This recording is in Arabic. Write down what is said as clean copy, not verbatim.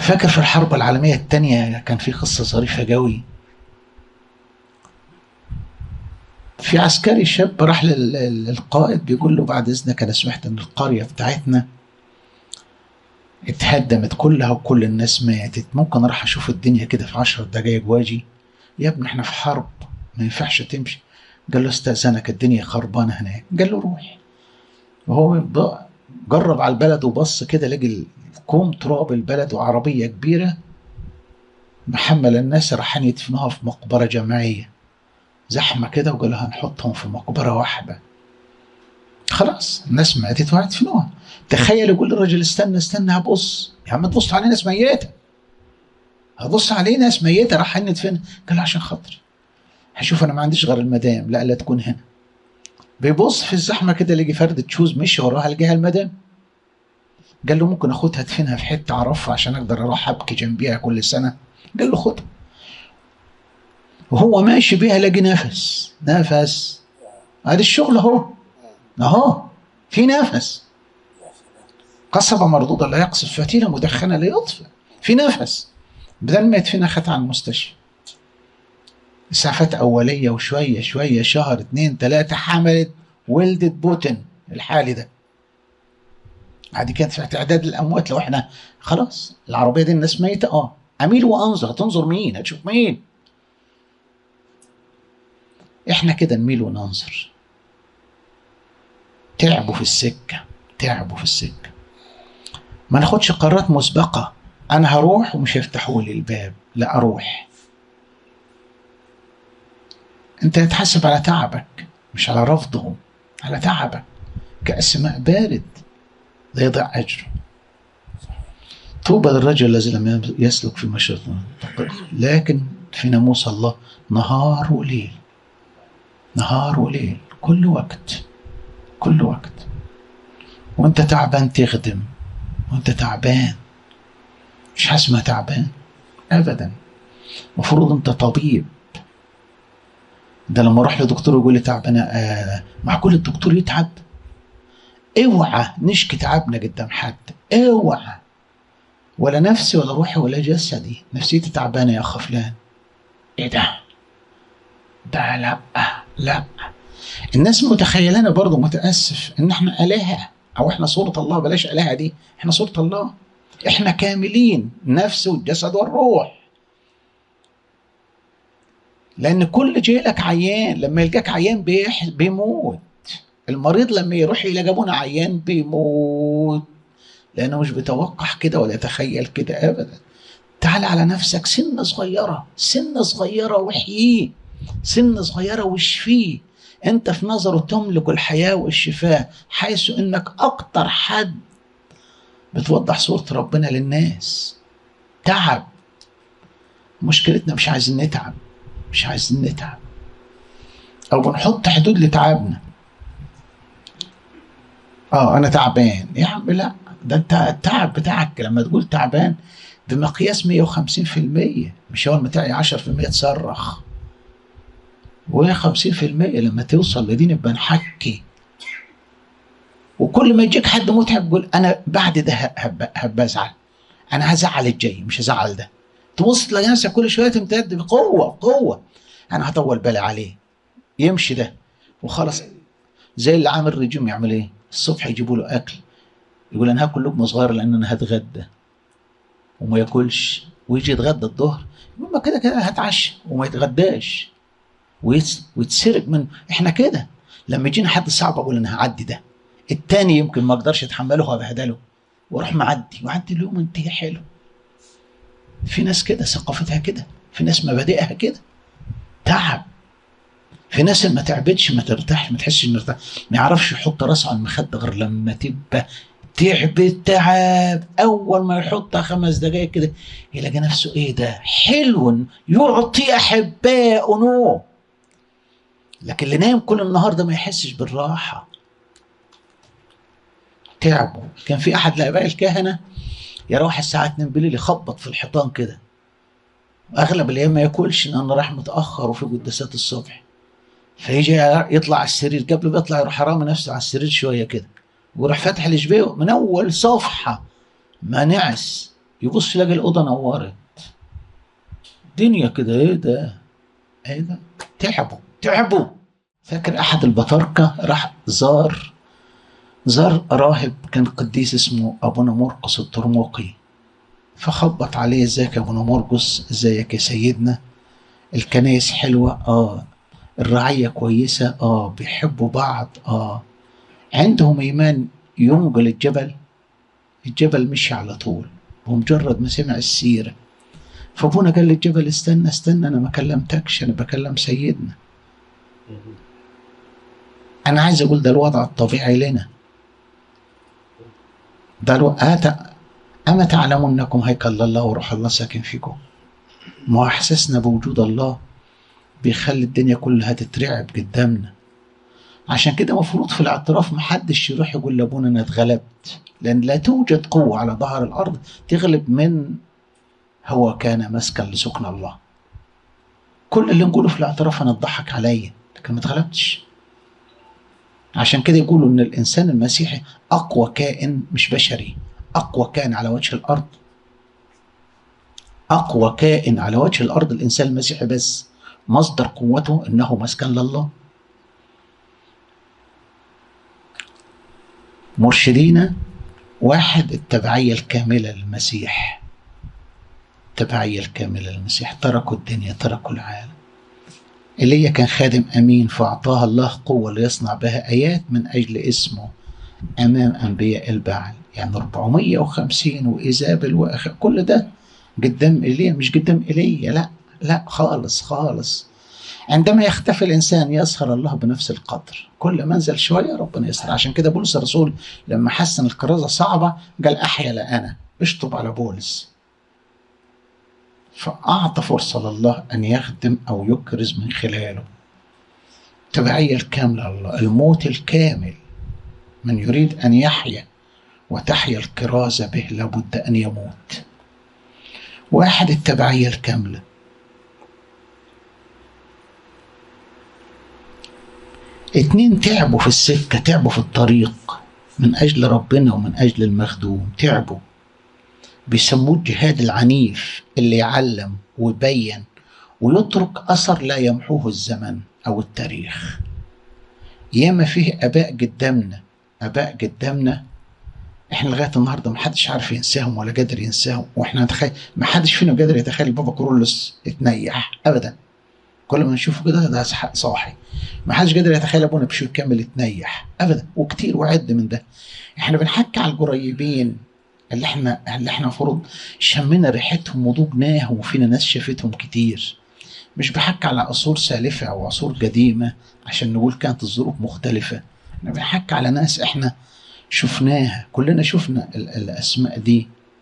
فاكر في الحرب العالمية الثانية كان في قصة ظريفة قوي. في عسكري شاب راح للقائد بيقول له بعد إذنك أنا سمعت إن القرية بتاعتنا اتهدمت كلها وكل الناس ماتت، ممكن أروح أشوف الدنيا كده في 10 دقايق واجي؟ يا ابني إحنا في حرب ما ينفعش تمشي. قال له استأذنك الدنيا خربانة هناك. قال له روح. وهو جرب على البلد وبص كده لقي كوم تراب البلد وعربية كبيرة محمل الناس رايحين يدفنوها في مقبرة جماعية زحمة كده، وقالوا هنحطهم في مقبرة واحدة. خلاص الناس ماتت وهيدفنوها. تخيل يقول للرجل استنى هبص. يا عم تبص علينا ناس ميتة، هبص علينا ناس ميتة رايحين ندفنها. قال عشان خاطر هشوف انا ما عنديش غير المدام. لا تكون هنا. بيبص في الزحمة كده لقي فردة شوز مشي وراها لقيها المدام. قال له ممكن اخدها ادفنها في حتة اعرفها عشان اقدر اروح ابكي جنبيها كل سنة. قال له خدها. وهو ماشي بيها لقي نفس ادي الشغل اهو في نفس. قصبة مردودة لا يقصف، فتيلة مدخنة لا يطفئ. في نفس. بدل ما يدفنها خدها على المستشفى. إسعافات أولية وشوية شهر 2 3 حملت ولدت بوتين الحالي ده. عادي كانت في اعداد الأموات. لو احنا خلاص العربية دي الناس ميتة أميل وأنظر. هتنظر مين؟ هتشوف مين؟ احنا كده نميل وننظر. تعبوا في السكة. ما ناخدش قرارات مسبقة. أنا هروح ومش هيفتحوا لي الباب. لا أروح. أنت هتحاسب على تعبك مش على رفضهم، على تعبك. كأس ماء بارد لا يضيع أجره. طوبى للرجل الذي لم يسلك في مشيئة لكن في ناموس الله نهار وليل كل وقت. وانت تعبان تخدم، وانت تعبان مش حاسس ما تعبان ابدا. المفروض انت طبيب. ده لما اروح لدكتور يقول لي تعبان معقول الدكتور يتعب؟ اوعى نشكي تعبنا قدام حد. اوعى. ولا نفسي ولا روحي ولا جسدي. نفسيتي تعبانه يا اخ فلان. ايه ده لا. الناس متخيلنا برضو متاسف ان احنا الهه او احنا صوره الله. بلاش الهه دي، احنا صوره الله. احنا كاملين، النفس والجسد والروح. لان كل جيلك عيان لما يلقاك عيان بيموت. المريض لما يروح يلاقي ابونا عيان بيموت، لانه مش بيتوقع كده ولا يتخيل كده ابدا. تعال على نفسك سنة صغيرة وحييه، سنة صغيرة واشفيه. انت في نظره تملك الحياة والشفاء، حيث انك اكتر حد بتوضح صورة ربنا للناس. تعب. مشكلتنا مش عايزين نتعب او بنحط حدود لتعبنا. انا تعبان يا عم. لا، ده انت التعب بتاعك لما تقول تعبان بمقياس 150%. مش اول ما تعي 10% تصرخ، و50% لما توصل لدي نبقى نحكي. وكل ما يجيك حد متعب قول انا بعد ده هبزعل. انا هزعل الجاي مش هزعل ده. تبص تلاقي نفسك كل شويه تمتد بقوه. انا هطول بالي عليه يمشي ده وخلاص. زي اللي عامل رجيم يعمل ايه؟ الصبح يجيبوا له اكل يقول انا هاكل لقمه صغيره لان انا هتغدى، وما ياكلش. ويجي يتغدى الظهر يقول ما كده هتعشى وما يتغداش ويتسرق منه. احنا كده لما يجينا حد صعب اقول انا هعدي ده. التاني يمكن ما اقدرش اتحمله وابهدله واروح معدي اليوم انتهي حلو. في ناس كده ثقافتها كده، في ناس مبادئها كده. تعب. في ناس ما تعبتش ما ترتاح، ما تحسش مرتاح، ما يعرفش يحط راسه على المخده غير لما تبقى تعب. اول ما يحطها 5 دقائق كده يلاقي نفسه ايه ده حلو يعطي احباء نوم. لكن اللي نايم كل النهار ده ما يحسش بالراحه. تعبوا. كان في احد الاباء الكهنه يروح الساعه 2 بالليل يخبط في الحيطان كده. اغلب الايام ما ياكلش لانه راح متاخر وفي قداسات الصبح. فيجي يطلع على السرير، قبل ما يطلع يروح رامي نفسه على السرير شويه كده ويروح فاتح الاشبيه من اول صفحه ما نعس يبص يلاقي الأوضة نورت، دنيا كده، ايه ده، ايه ده، تعبوا. فاكر أحد البطاركة راح زار راهب كان قديس اسمه أبونا مرقس الترموقي، فخبط عليه: ازيك يا أبونا مرقس، ازيك يا سيدنا، الكنايس حلوة، الرعية كويسة، بيحبوا بعض، عندهم إيمان ينقل الجبل مشي على طول بمجرد ما سمع السيرة. فابونا قال للجبل: استنى، أنا ما كلمتكش، أنا بكلم سيدنا. أنا عايز أقول ده الوضع الطبيعي لنا، أما تعلمون أنكم هيكل الله وروح الله ساكن فيكم. ما إحساسنا بوجود الله بيخلي الدنيا كلها تترعب قدامنا. عشان كده مفروض في الاعتراف محدش يروح يقول لابونا أنا اتغلبت، لأن لا توجد قوة على ظهر الأرض تغلب من هو كان مسكن لسكن الله. كل اللي نقوله في الاعتراف أنا اتضحك عليا، لكن ما اتغلبتش. عشان كده يقولوا إن الإنسان المسيحي أقوى كائن، مش بشري، أقوى كائن على وجه الأرض. أقوى كائن على وجه الأرض الإنسان المسيحي، بس مصدر قوته إنه مسكن لله. مرشدين: واحد، التبعية الكاملة للمسيح، التبعية الكاملة للمسيح، تركوا الدنيا، تركوا العالم. إيليا كان خادم أمين، فأعطاه الله قوة ليصنع بها آيات من أجل اسمه أمام أنبياء البعل. يعني 450 وإيزابل كل ده قدام إيليا، مش قدام إيليا، لا خالص. عندما يختفي الإنسان يظهر الله بنفس القدر، كل ما انزل شوية ربنا يسر. عشان كده بولس الرسول لما حس ان الكرازة صعبة قال: أحيا لا أنا، اشطب على بولس، فأعطى فرصة لله أن يخدم أو يكرز من خلاله. التبعية الكاملة لله، الموت الكامل. من يريد أن يحيا وتحيا الكرازة به لابد أن يموت. واحد، التبعية الكاملة. 2، تعبوا في السكة، تعبوا في الطريق من أجل ربنا ومن أجل المخدوم، تعبوا. بيسموه الجهاد العنيف، اللي يعلم ويبين ويترك أثر لا يمحوه الزمن أو التاريخ. ياما فيه آباء قدامنا احنا لغاية النهاردة محدش عارف ينساهم ولا قادر ينساهم، واحنا نتخيل محدش فينا قادر يتخيل بابا كورولوس اتنيح أبدا. كل ما نشوفه كده ده صاحي. ما حدش قادر يتخيل ابونا بشوي كامل اتنيح ابدا، وكتير وعد من ده. احنا بنحكي على القريبين اللي احنا المفروض شمينا ريحتهم وضوجناهم، وفينا ناس شافتهم كتير. مش بحكي على عصور سالفة او عصور قديمة عشان نقول كانت الظروف مختلفة. احنا بنحكي على ناس احنا شفناها، كلنا شفنا الاسماء دي.